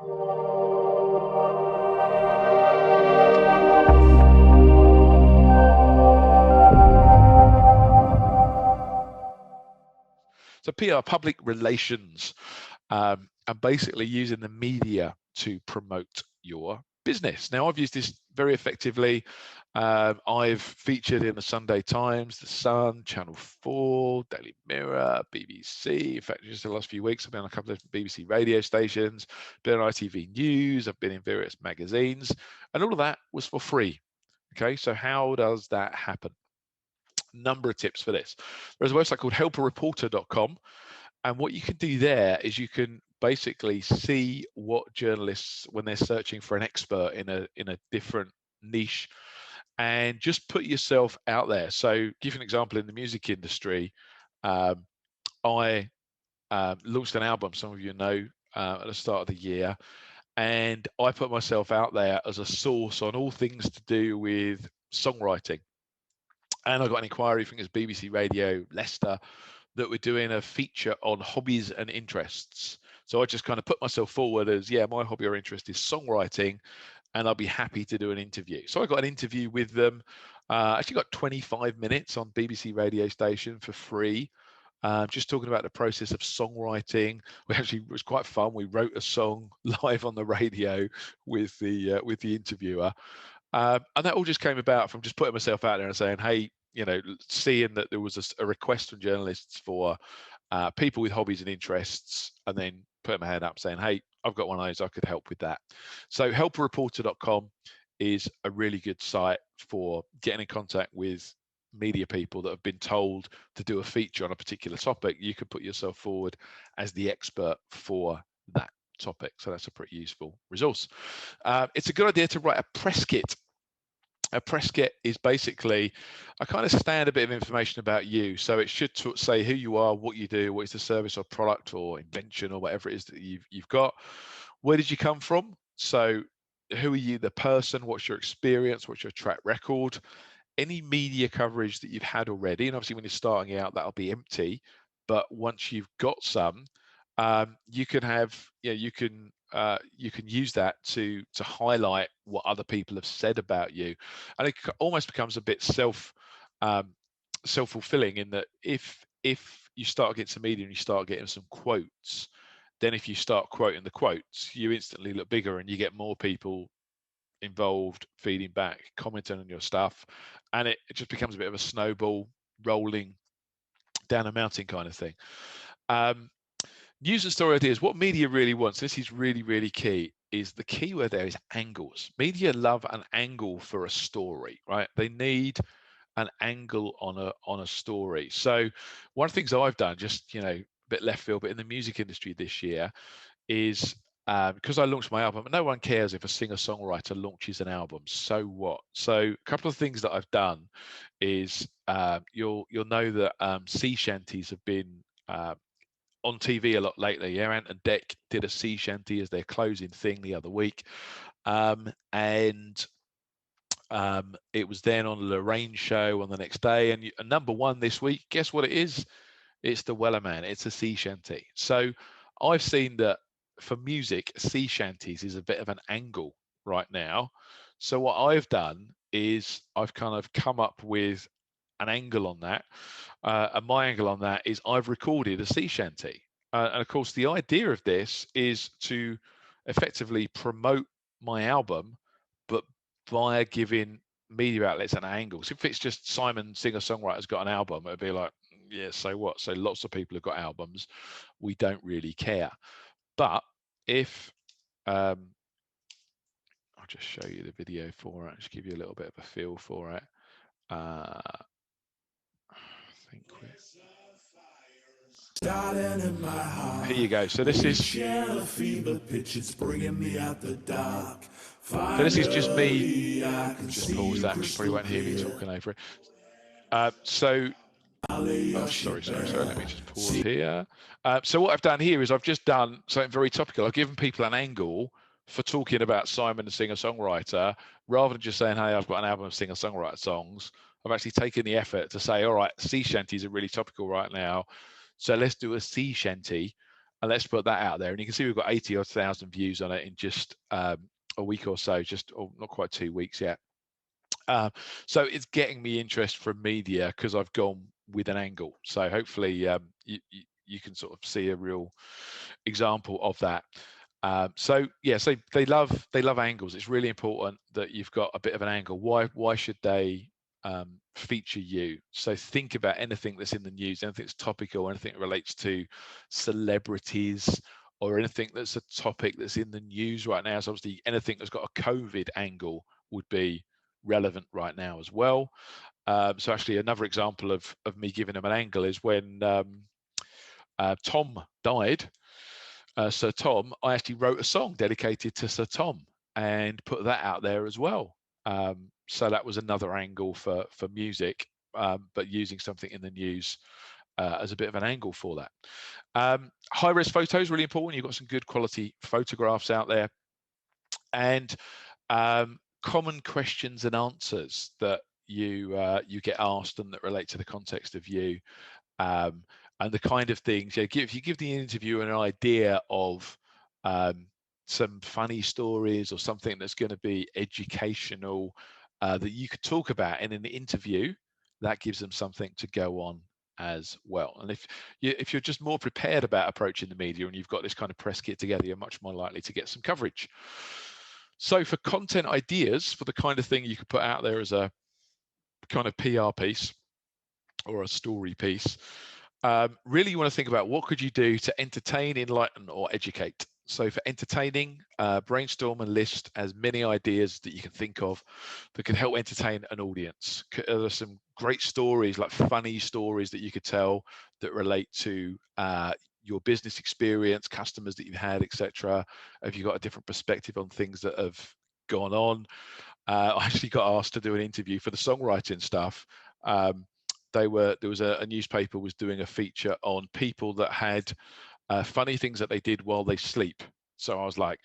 So PR, public relations, and basically using the media to promote your business. Now, I've used this very effectively. I've featured in the Sunday Times, The Sun, Channel 4, Daily Mirror, BBC. In fact, just the last few weeks, I've been on a couple of BBC radio stations, been on ITV News, I've been in various magazines, and all of that was for free. Okay, so how does that happen? Number of tips for this. There's a website called helpareporter.com, and what you can do there is you can basically see what journalists, when they're searching for an expert in a different niche, and just put yourself out there. So give an example. In the music industry, I launched an album, some of you know, at the start of the year, and I put myself out there as a source on all things to do with songwriting. And I got an inquiry from this BBC Radio Leicester that we're doing a feature on hobbies and interests. So I just kind of put myself forward as, yeah, my hobby or interest is songwriting, and I'll be happy to do an interview. So I got an interview with them. Actually got 25 minutes on BBC radio station for free. Just talking about the process of songwriting. It was quite fun. We wrote a song live on the radio with the interviewer. And that all just came about from just putting myself out there and saying, hey, seeing that there was a request from journalists for people with hobbies and interests, and then putting my hand up saying, hey, I've got one of those, I could help with that. So helpareporter.com is a really good site for getting in contact with media people that have been told to do a feature on a particular topic. You can put yourself forward as the expert for that topic. So that's a pretty useful resource. It's a good idea to write a press kit. A press kit is basically a kind of standard bit of information about you. So it should say who you are, what you do, what is the service or product or invention or whatever it is that you've got. Where did you come from? So who are you, the person? What's your experience? What's your track record? Any media coverage that you've had already. And obviously when you're starting out, that'll be empty. But once you've got some, you can have, you can use that to highlight what other people have said about you, and it almost becomes a bit self-fulfilling in that if you start getting some media and you start getting some quotes, then if you start quoting the quotes, you instantly look bigger and you get more people involved, feeding back, commenting on your stuff, and it just becomes a bit of a snowball rolling down a mountain kind of thing. News and story ideas. What media really wants, this is really, really key, is the key word there is angles. Media love an angle for a story, right? They need an angle on a story. So one of the things I've done, just, a bit left field, but in the music industry this year, is because I launched my album, and no one cares if a singer-songwriter launches an album, so what? So a couple of things that I've done is you'll know that sea shanties have been on TV a lot lately. Yeah, Ant and Dec did a sea shanty as their closing thing the other week, and it was then on the Lorraine show on the next day. And number one this week, guess what it is? It's the Wellerman. It's a sea shanty. So I've seen that for music, sea shanties is a bit of an angle right now. So what I've done is I've kind of come up with an angle on that, and my angle on that is I've recorded a sea shanty, and of course the idea of this is to effectively promote my album, but via giving media outlets an angle. So if it's just Simon singer-songwriter's got an album, it'd be like, yeah, so what? So lots of people have got albums, we don't really care. But if I'll just show you the video for it, just give you a little bit of a feel for it. Here you go. So this is just me. Just pause that. You probably won't hear me talking over it. Oh, sorry. Let me just pause here. So what I've done here is I've just done something very topical. I've given people an angle for talking about Simon the singer-songwriter, rather than just saying, hey, I've got an album of singer-songwriter songs. I've actually taken the effort to say, all right, sea shanties are really topical right now, so let's do a sea shanty and let's put that out there. And you can see we've got 80 odd thousand views on it in just a week or so, not quite 2 weeks yet. So it's getting me interest from media because I've gone with an angle. So hopefully you can sort of see a real example of that. So they love angles. It's really important that you've got a bit of an angle. Why should they feature you? So think about anything that's in the news, anything that's topical, anything that relates to celebrities, or anything that's a topic that's in the news right now. So obviously anything that's got a COVID angle would be relevant right now as well. So actually another example of me giving them an angle is when Tom died. Sir Tom, I actually wrote a song dedicated to Sir Tom and put that out there as well. So that was another angle for music, but using something in the news as a bit of an angle for that. High-res photos, really important. You've got some good quality photographs out there. And common questions and answers that you get asked and that relate to the context of you. And the kind of things, if you give the interviewer an idea of some funny stories or something that's going to be educational that you could talk about in an interview, that gives them something to go on as well. And if you're just more prepared about approaching the media and you've got this kind of press kit together, you're much more likely to get some coverage. So for content ideas, for the kind of thing you could put out there as a kind of PR piece or a story piece, really you want to think about what could you do to entertain, enlighten, or educate. So for entertaining, brainstorm and list as many ideas that you can think of that can help entertain an audience. There are some great stories, like funny stories that you could tell that relate to your business experience, customers that you've had, etc. Have you got a different perspective on things that have gone on? I actually got asked to do an interview for the songwriting stuff. There was a newspaper was doing a feature on people that had funny things that they did while they sleep. So I was like,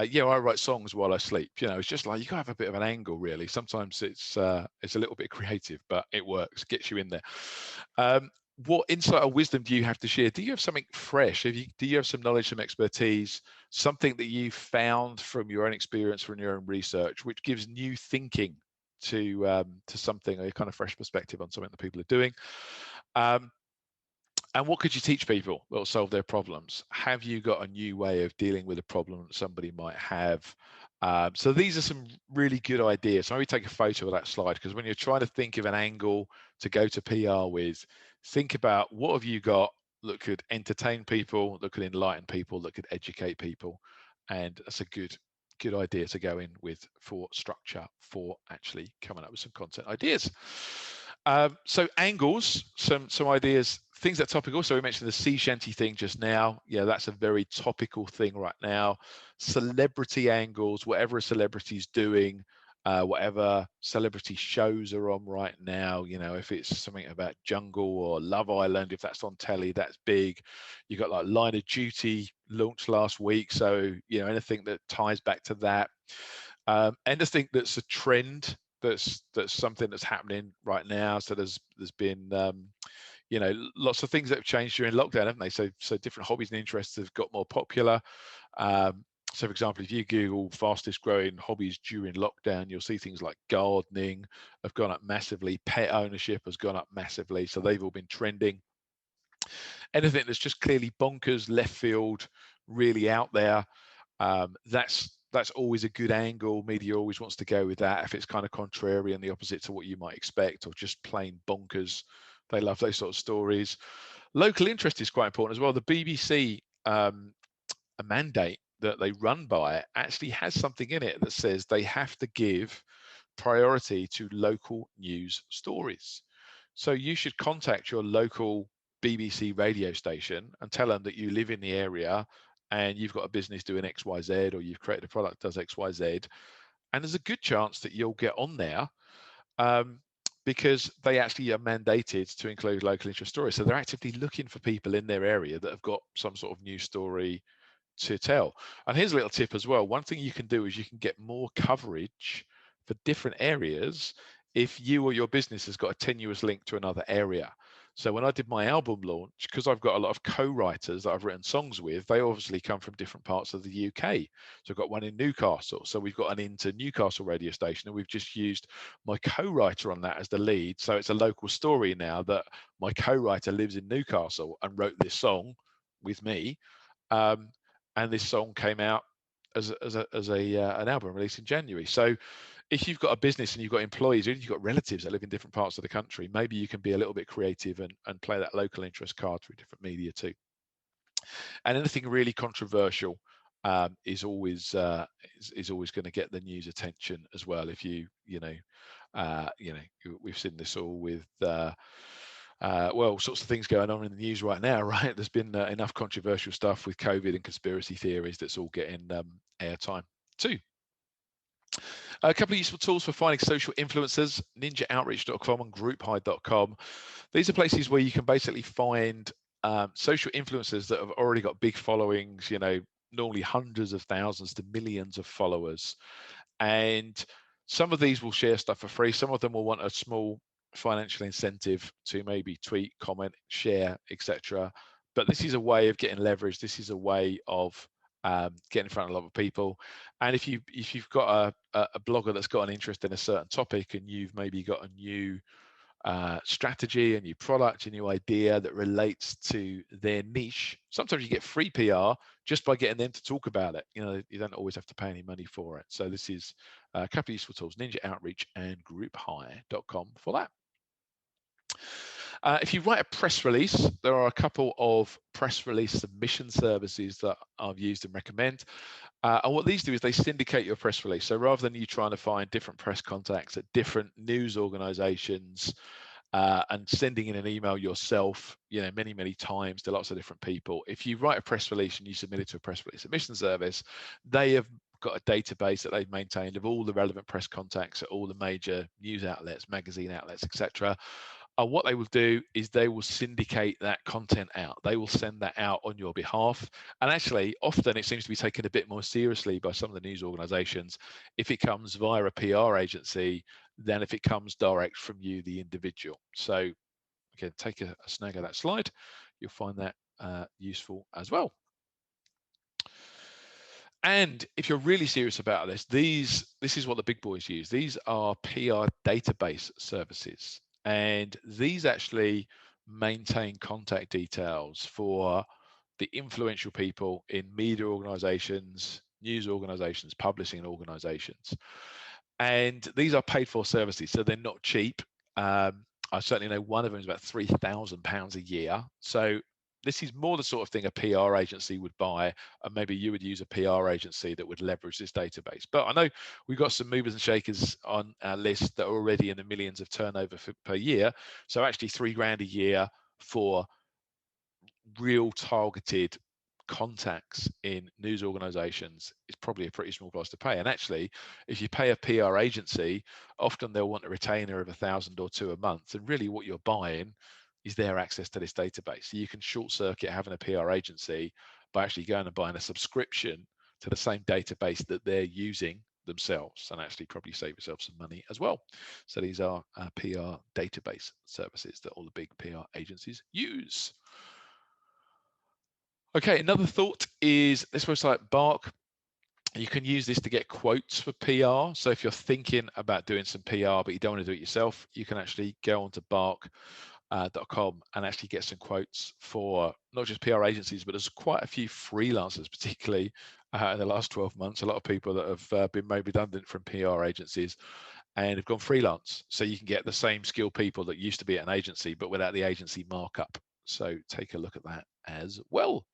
yeah, I write songs while I sleep. It's just like you gotta have a bit of an angle, really. Sometimes it's a little bit creative, but it works, gets you in there. What insight or wisdom do you have to share? Do you have something fresh? Do you have some knowledge, some expertise, something that you found from your own experience, from your own research, which gives new thinking to something, a kind of fresh perspective on something that people are doing? And what could you teach people that will solve their problems? Have you got a new way of dealing with a problem that somebody might have? So these are some really good ideas. So maybe take a photo of that slide, because when you're trying to think of an angle to go to PR with, think about what have you got that could entertain people, that could enlighten people, that could educate people. And that's a good idea to go in with for structure, for actually coming up with some content ideas. So angles, some ideas, things that are topical. So we mentioned the sea shanty thing just now. Yeah, that's a very topical thing right now. Celebrity angles, whatever a celebrity's doing, whatever celebrity shows are on right now. If it's something about Jungle or Love Island, if that's on telly, that's big. You got like Line of Duty launched last week, so anything that ties back to that. Anything that's a trend, that's something that's happening right now. So there's been lots of things that have changed during lockdown, haven't they? So different hobbies and interests have got more popular. So for example, if you Google fastest growing hobbies during lockdown, you'll see things like gardening have gone up massively, pet ownership has gone up massively, so they've all been trending. Anything that's just clearly bonkers, left field, really out there, that's always a good angle. Media always wants to go with that if it's kind of contrary and the opposite to what you might expect, or just plain bonkers. They love those sort of stories. Local interest is quite important as well. The BBC a mandate that they run by actually has something in it that says they have to give priority to local news stories. So you should contact your local BBC radio station and tell them that you live in the area and you've got a business doing XYZ, or you've created a product that does XYZ, and there's a good chance that you'll get on there because they actually are mandated to include local interest stories. So they're actively looking for people in their area that have got some sort of news story to tell. And here's a little tip as well. One thing you can do is you can get more coverage for different areas if you or your business has got a tenuous link to another area. So when I did my album launch, because I've got a lot of co-writers that I've written songs with, they obviously come from different parts of the UK. So I've got one in Newcastle. So we've got an into Newcastle radio station, and we've just used my co-writer on that as the lead. So it's a local story now that my co-writer lives in Newcastle and wrote this song with me. And this song came out as an album release in January. So if you've got a business and you've got employees, or you've got relatives that live in different parts of the country, maybe you can be a little bit creative and play that local interest card through different media too. And anything really controversial is always going to get the news attention as well. If we've seen this all with well, sorts of things going on in the news right now, right? There's been enough controversial stuff with COVID and conspiracy theories that's all getting airtime too. A couple of useful tools for finding social influencers: ninjaoutreach.com and grouphide.com. These are places where you can basically find social influencers that have already got big followings, normally hundreds of thousands to millions of followers. And some of these will share stuff for free. Some of them will want a small financial incentive to maybe tweet, comment, share, etc. But this is a way of getting leverage. This is a way of getting in front of a lot of people. And if you've got a blogger that's got an interest in a certain topic, and you've maybe got a new strategy, a new product, a new idea that relates to their niche, sometimes you get free PR just by getting them to talk about it. You don't always have to pay any money for it. So this is a couple of useful tools: Ninja Outreach and grouphire.com for that. If you write a press release, there are a couple of press release submission services that I've used and recommend. And what these do is they syndicate your press release. So rather than you trying to find different press contacts at different news organizations and sending in an email yourself, many, many times to lots of different people, if you write a press release and you submit it to a press release submission service, they have got a database that they've maintained of all the relevant press contacts at all the major news outlets, magazine outlets, etc. What they will do is they will syndicate that content out. They will send that out on your behalf. And actually, often it seems to be taken a bit more seriously by some of the news organizations if it comes via a PR agency than if it comes direct from you, the individual. So again, take a snag of that slide. You'll find that useful as well. And if you're really serious about this, this is what the big boys use. These are PR database services. And these actually maintain contact details for the influential people in media organizations, news organizations, publishing organizations. And these are paid for services, so they're not cheap. I certainly know one of them is about £3,000 a year. So this is more the sort of thing a PR agency would buy, and maybe you would use a PR agency that would leverage this database. But I know we've got some movers and shakers on our list that are already in the millions of turnover per year. So actually £3,000 a year for real targeted contacts in news organizations is probably a pretty small price to pay. And actually, if you pay a PR agency, often they'll want a retainer of 1,000 or two a month. And really what you're buying is their access to this database. So you can short circuit having a PR agency by actually going and buying a subscription to the same database that they're using themselves, and actually probably save yourself some money as well. So these are PR database services that all the big PR agencies use. Okay, another thought is this website, Bark. You can use this to get quotes for PR. So if you're thinking about doing some PR, but you don't want to do it yourself, you can actually go onto bark.com and actually get some quotes for not just PR agencies, but there's quite a few freelancers, particularly in the last 12 months. A lot of people that have been made redundant from PR agencies and have gone freelance. So you can get the same skilled people that used to be at an agency, but without the agency markup. So take a look at that as well.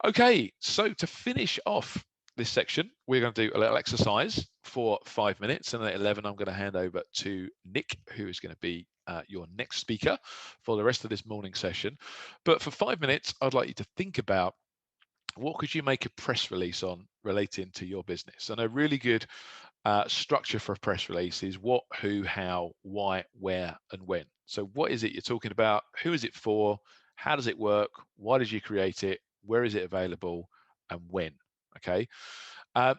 Okay, so to finish off this section, we're going to do a little exercise for 5 minutes, and at 11 I'm going to hand over to Nick, who is going to be your next speaker for the rest of this morning session. But for 5 minutes, I'd like you to think about what could you make a press release on relating to your business. And a really good structure for a press release is what, who, how, why, where, and when. So what is it you're talking about? Who is it for? How does it work? Why did you create it? Where is it available? And when? Okay.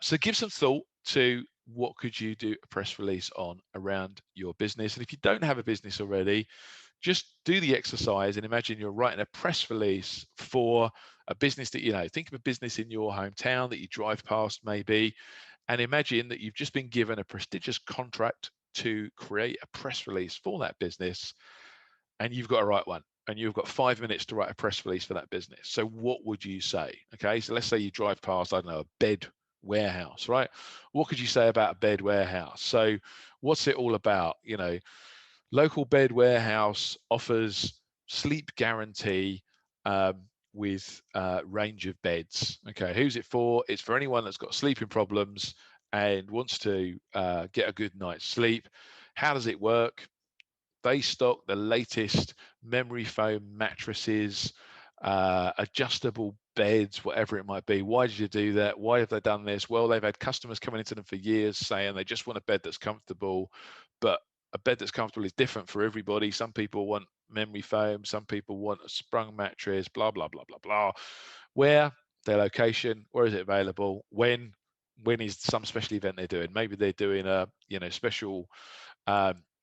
So give some thought to what could you do a press release on around your business. And if you don't have a business already, just do the exercise and imagine you're writing a press release for a business that, think of a business in your hometown that you drive past maybe, and imagine that you've just been given a prestigious contract to create a press release for that business, and you've got to write one, and you've got 5 minutes to write a press release for that business. So what would you say? Okay, so let's say you drive past, I don't know, a bed warehouse, right? What could you say about a bed warehouse? So what's it all about? Local bed warehouse offers sleep guarantee with range of beds. Okay, who's it for? It's for anyone that's got sleeping problems and wants to get a good night's sleep. How does it work? They stock the latest memory foam mattresses, adjustable beds, whatever it might be. Why did you do that? Why have they done this? Well, they've had customers coming into them for years saying they just want a bed that's comfortable, but a bed that's comfortable is different for everybody. Some people want memory foam, some people want a sprung mattress, blah, blah, blah, blah, blah. Where, their location, where is it available? When is some special event they're doing? Maybe they're doing a special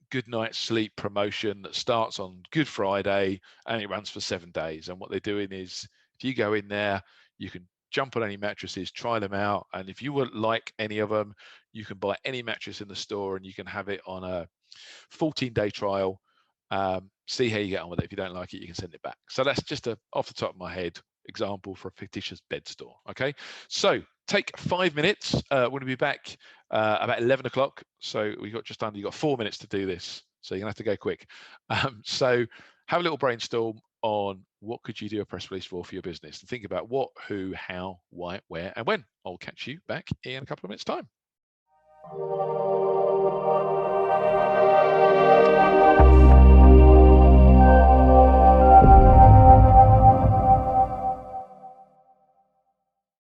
good night's sleep promotion that starts on Good Friday and it runs for 7 days. And what they're doing is, if you go in there, you can jump on any mattresses, try them out, and if you would like any of them, you can buy any mattress in the store and you can have it on a 14-day trial. See how you get on with it. If you don't like it, you can send it back. So that's just a off the top of my head example for a fictitious bed store. Okay, so take 5 minutes. We're going to be back about 11 o'clock. So you got 4 minutes to do this. So you're gonna have to go quick. So have a little brainstorm on what could you do a press release for your business, and think about what, who, how, why, where, and when. I'll catch you back in a couple of minutes time.